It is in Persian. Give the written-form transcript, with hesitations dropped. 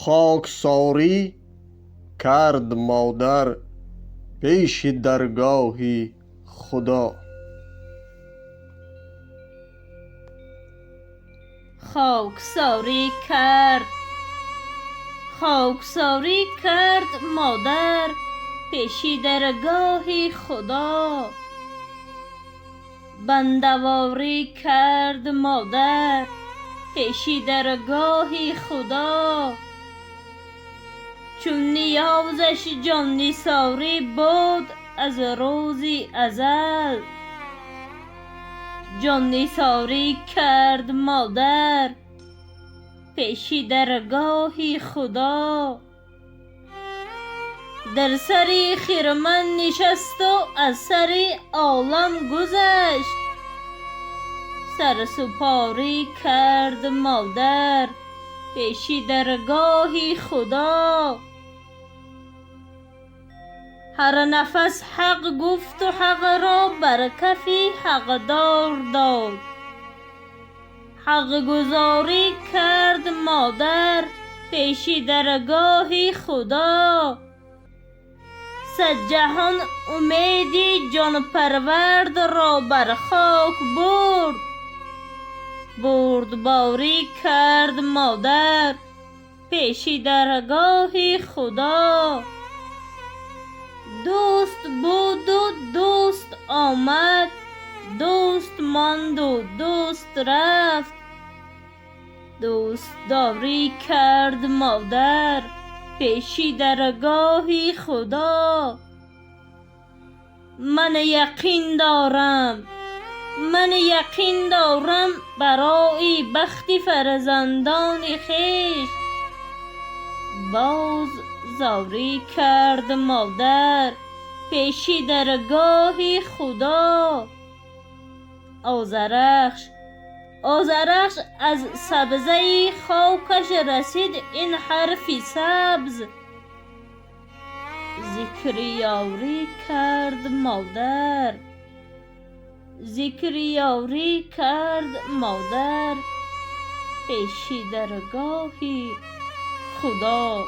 خاکساری کرد مادر پیش درگاهی خدا. خاکساری کرد مادر پیش درگاهی خدا. بندواری کرد مادر پیش درگاهی خدا. چون نیازش جان نثاری بود از روزی ازل. جان نثاری کرد مادر پیش درگاهی خدا. در سر خرمن نشست و از سر عالم گذشت. سر سپاری کرد مادر پیش درگاهی خدا. هر نفس حق گفت و حق را بر کف حقدار داد. حق گزاری کرد مادر پیش درگاهی خدا. صد جهان امید جان پرورد را بر خاک برد. بردباری کرد مادر پیش درگاهی خدا. دوست بود و دوست آمد، دوست ماند و دوست رفت. دوست داری کرد مادر پیش درگاهی خدا. من یقین دارم برای بخت فرزندان خویش. باز زاری کرد مادر پیش درگاهی خدا. آذرخش از سبزه خاکش رسید این حرفی سبز. ذکر یاری کرد مادر پیش درگاهی خدا.